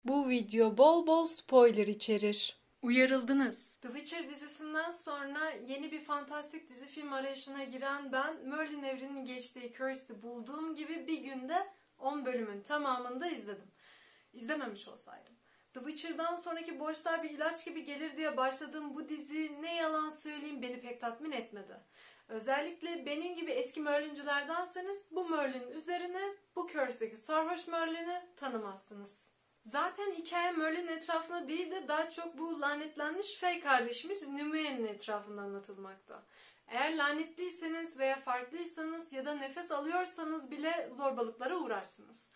Bu video bol bol spoiler içerir. Uyarıldınız. The Witcher dizisinden sonra yeni bir fantastik dizi film arayışına giren ben, Merlin evreninin geçtiği Cursed'i bulduğum gibi bir günde 10 bölümün tamamını da izledim. İzlememiş olsaydım. The Witcher'dan sonraki boşluğa bir ilaç gibi gelir diye başladığım bu dizi, ne yalan söyleyeyim, beni pek tatmin etmedi. Özellikle benim gibi eski Merlin'cilerdenseniz bu Merlin'in üzerine bu Curse'deki sarhoş Merlin'i tanımazsınız. Zaten hikaye Merlin'in etrafında değil de daha çok bu lanetlenmiş Fey kardeşimiz Numeye'nin etrafında anlatılmakta. Eğer lanetliyseniz veya farklıysanız ya da nefes alıyorsanız bile zorbalıklara uğrarsınız.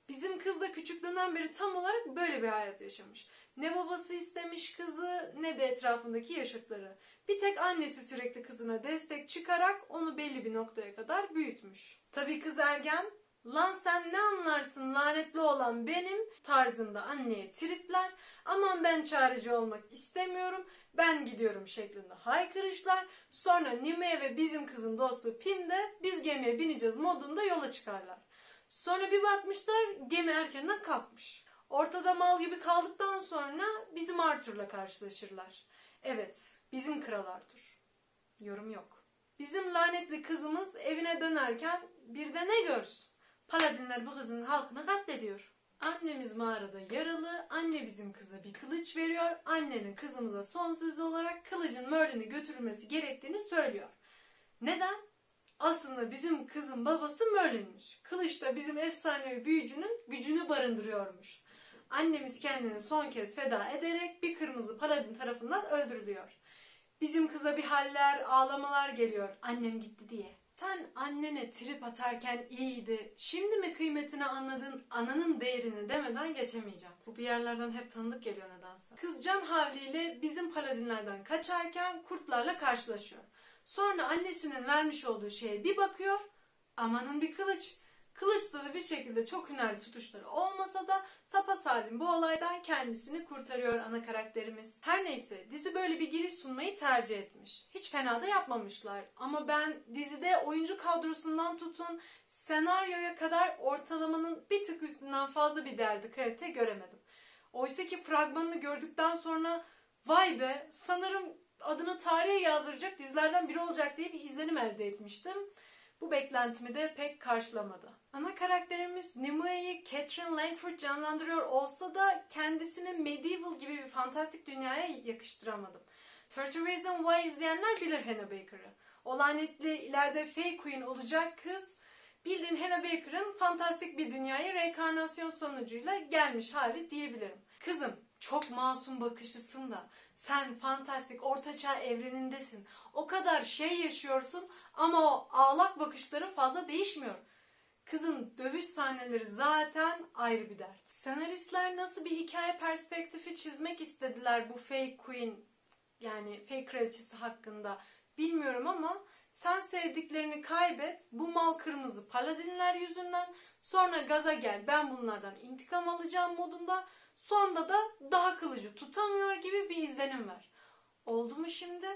Bizim kız da küçüklüğünden beri tam olarak böyle bir hayat yaşamış. Ne babası istemiş kızı ne de etrafındaki yaşıtları. Bir tek annesi sürekli kızına destek çıkarak onu belli bir noktaya kadar büyütmüş. Tabii kız ergen, "Lan sen ne anlarsın, lanetli olan benim" tarzında anneye tripler, "aman ben çareci olmak istemiyorum, ben gidiyorum" şeklinde haykırışlar. Sonra Nimue ve bizim kızın dostu Pim de "biz gemiye bineceğiz" modunda yola çıkarlar. Sonra bir bakmışlar gemi erkenden kalkmış. Ortada mal gibi kaldıktan sonra bizim Arthur'la karşılaşırlar. Evet, bizim Kral Arthur. Yorum yok. Bizim lanetli kızımız evine dönerken bir de ne görsün? Paladinler bu kızın halkını katlediyor. Annemiz mağarada yaralı, anne bizim kıza bir kılıç veriyor, annenin kızımıza son sözü olarak kılıcın Merlin'i götürülmesi gerektiğini söylüyor. Neden? Aslında bizim kızın babası Merlin'miş. Kılıç da bizim efsanevi büyücünün gücünü barındırıyormuş. Annemiz kendini son kez feda ederek bir kırmızı paladin tarafından öldürülüyor. Bizim kıza bir haller, ağlamalar geliyor annem gitti diye. Sen annene trip atarken iyiydi, şimdi mi kıymetini anladın, ananın değerini demeden geçemeyeceğim. Bu bir yerlerden hep tanıdık geliyor nedense. Kız can havliyle bizim paladinlerden kaçarken kurtlarla karşılaşıyor. Sonra annesinin vermiş olduğu şeye bir bakıyor, amanın bir kılıç. Kılıçla da bir şekilde çok hünerli tutuşları olmasa da sapasalim bu olaydan kendisini kurtarıyor ana karakterimiz. Her neyse, dizi böyle bir giriş sunmayı tercih etmiş. Hiç fena da yapmamışlar ama ben dizide oyuncu kadrosundan tutun senaryoya kadar ortalamanın bir tık üstünden fazla bir derdi kalite göremedim. Oysa ki fragmanını gördükten sonra vay be, sanırım adını tarihe yazdıracak dizilerden biri olacak diye bir izlenim elde etmiştim. Bu beklentimi de pek karşılamadı. Ana karakterimiz Nimue'yi Catherine Langford canlandırıyor olsa da kendisini medieval gibi bir fantastik dünyaya yakıştıramadım. 30 Reasons Why izleyenler bilir Hannah Baker'ı. O lanetli ileride Fey Queen olacak kız, bildiğin Hannah Baker'ın fantastik bir dünyaya reenkarnasyon sonucuyla gelmiş hali diyebilirim. Kızım, çok masum bakışlısın da sen fantastik ortaçağ evrenindesin. O kadar şey yaşıyorsun ama o ağlak bakışların fazla değişmiyor. Kızın dövüş sahneleri zaten ayrı bir dert. Senaristler nasıl bir hikaye perspektifi çizmek istediler bu Fey Queen, yani Fey Kraliçesi hakkında bilmiyorum ama sen sevdiklerini kaybet, bu mal kırmızı paladinler yüzünden, sonra gaza gel ben bunlardan intikam alacağım modunda, sonda da daha kılıcı tutamıyor gibi bir izlenim var. Oldu mu şimdi?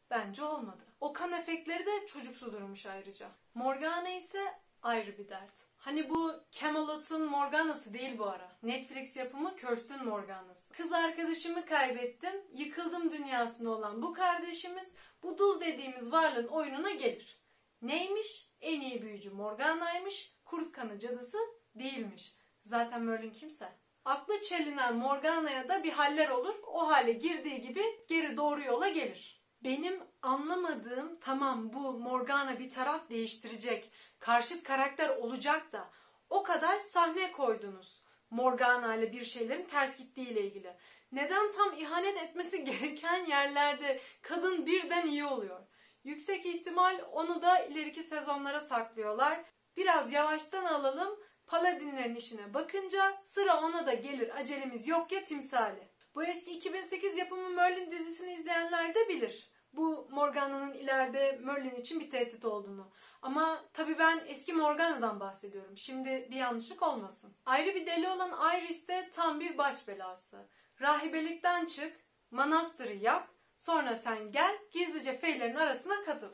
Bence olmadı. O kan efektleri de çocuksu durmuş ayrıca. Morgana ise ayrı bir dert. Hani bu Camelot'un Morgana'sı değil bu ara. Netflix yapımı Kirsten Morgana'sı. Kız arkadaşımı kaybettim, yıkıldım dünyasında olan bu kardeşimiz bu dul dediğimiz varlığın oyununa gelir. Neymiş? En iyi büyücü Morgana'ymış, kurt kanı cadısı değilmiş. Zaten Merlin kimse. Aklı çelinen Morgana'ya da bir haller olur, o hale girdiği gibi geri doğru yola gelir. Benim anlamadığım, tamam bu Morgana bir taraf değiştirecek, karşıt karakter olacak da o kadar sahne koydunuz Morgana ile bir şeylerin ters gittiği ile ilgili. Neden tam ihanet etmesi gereken yerlerde kadın birden iyi oluyor? Yüksek ihtimal onu da ileriki sezonlara saklıyorlar. Biraz yavaştan alalım, Paladinlerin işine bakınca sıra ona da gelir, acelemiz yok ya timsali. Bu eski 2008 yapımı Merlin dizisini izleyenler de bilir bu Morgana'nın ileride Merlin için bir tehdit olduğunu. Ama tabii ben eski Morgana'dan bahsediyorum. Şimdi bir yanlışlık olmasın. Ayrı bir deli olan Iris de tam bir baş belası. Rahibelikten çık, manastırı yak, sonra sen gel gizlice feylerin arasına katıl.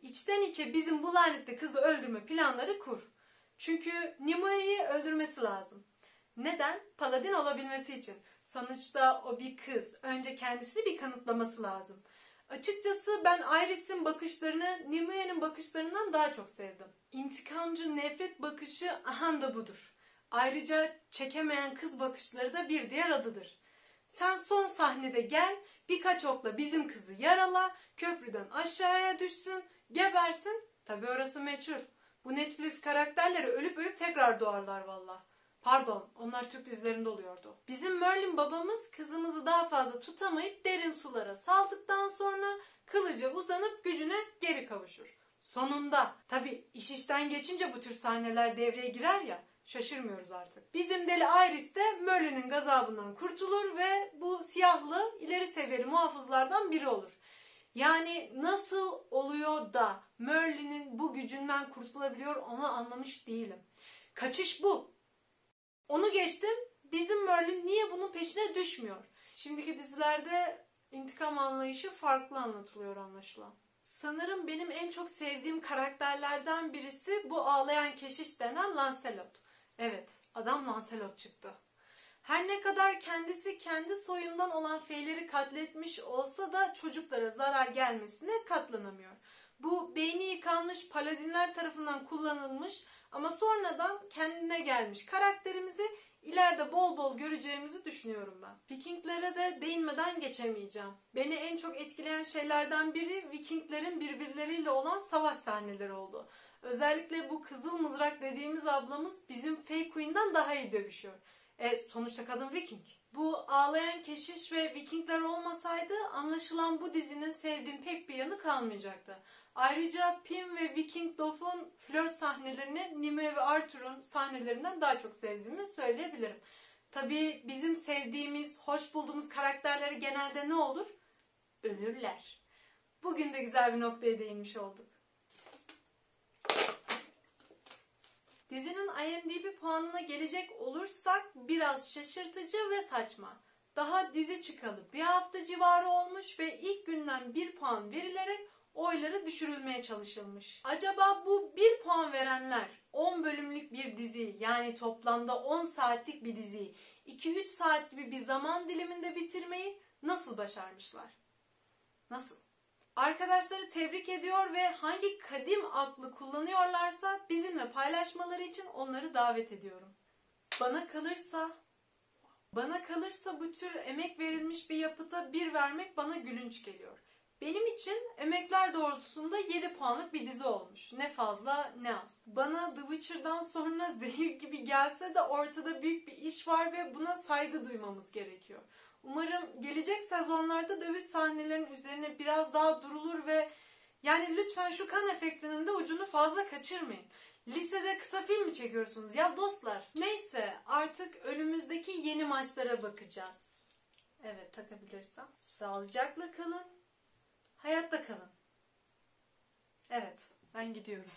İçten içe bizim bu lanetli kızı öldürme planları kur. Çünkü Nimue'yi öldürmesi lazım. Neden? Paladin olabilmesi için. Sonuçta o bir kız. Önce kendisini bir kanıtlaması lazım. Açıkçası ben Iris'in bakışlarını Nimue'nin bakışlarından daha çok sevdim. İntikamcı nefret bakışı aha da budur. Ayrıca çekemeyen kız bakışları da bir diğer adıdır. Sen son sahnede gel, birkaç okla bizim kızı yarala, köprüden aşağıya düşsün, gebersin. Tabii orası meçhul. Bu Netflix karakterleri ölüp ölüp tekrar doğarlar valla. Pardon, onlar Türk dizilerinde oluyordu. Bizim Merlin babamız kızımızı daha fazla tutamayıp derin sulara saldıktan sonra kılıca uzanıp gücüne geri kavuşur. Sonunda, tabii iş işten geçince bu tür sahneler devreye girer ya, şaşırmıyoruz artık. Bizim deli Iris de Merlin'in gazabından kurtulur ve bu siyahlı ileri seviyeli muhafızlardan biri olur. Yani nasıl oluyor da Merlin'in bu gücünden kurtulabiliyor onu anlamış değilim. Kaçış bu. Onu geçtim. Bizim Merlin niye bunun peşine düşmüyor? Şimdiki dizilerde intikam anlayışı farklı anlatılıyor anlaşılan. Sanırım benim en çok sevdiğim karakterlerden birisi bu ağlayan keşiş denen Lancelot. Evet, adam Lancelot çıktı. Her ne kadar kendisi kendi soyundan olan feyleri katletmiş olsa da çocuklara zarar gelmesine katlanamıyor. Bu beyni yıkanmış paladinler tarafından kullanılmış ama sonradan kendine gelmiş karakterimizi ileride bol bol göreceğimizi düşünüyorum ben. Vikinglere de değinmeden geçemeyeceğim. Beni en çok etkileyen şeylerden biri Vikinglerin birbirleriyle olan savaş sahneleri oldu. Özellikle bu kızıl mızrak dediğimiz ablamız bizim Fey Queen'den daha iyi dövüşüyor. Sonuçta kadın Viking. Bu ağlayan keşiş ve Vikingler olmasaydı anlaşılan bu dizinin sevdiğim pek bir yanı kalmayacaktı. Ayrıca Pym ve Viking Doff'un flört sahnelerini Nimue ve Arthur'un sahnelerinden daha çok sevdiğimi söyleyebilirim. Tabii bizim sevdiğimiz, hoş bulduğumuz karakterleri genelde ne olur? Ölürler. Bugün de güzel bir noktaya değinmiş olduk. Dizinin IMDb puanına gelecek olursak biraz şaşırtıcı ve saçma. Daha dizi çıkalı bir hafta civarı olmuş ve ilk günden 1 puan verilerek oyları düşürülmeye çalışılmış. Acaba bu 1 puan verenler 10 bölümlük bir dizi yani toplamda 10 saatlik bir diziyi 2-3 saat gibi bir zaman diliminde bitirmeyi nasıl başarmışlar? Nasıl? Arkadaşları tebrik ediyor ve hangi kadim aklı kullanıyorlarsa bizimle paylaşmaları için onları davet ediyorum. Bana kalırsa bu tür emek verilmiş bir yapıta 1 vermek bana gülünç geliyor. Benim için emekler doğrultusunda 7 puanlık bir dizi olmuş. Ne fazla ne az. Bana The Witcher'dan sonra zehir gibi gelse de ortada büyük bir iş var ve buna saygı duymamız gerekiyor. Umarım gelecek sezonlarda dövüş sahnelerinin üzerine biraz daha durulur ve yani lütfen şu kan efektinin de ucunu fazla kaçırmayın. Lisede kısa film mi çekiyorsunuz ya dostlar? Neyse artık önümüzdeki yeni maçlara bakacağız. Evet takabilirsem. Sağlıcakla kalın. Hayatta kalın. Evet ben gidiyorum.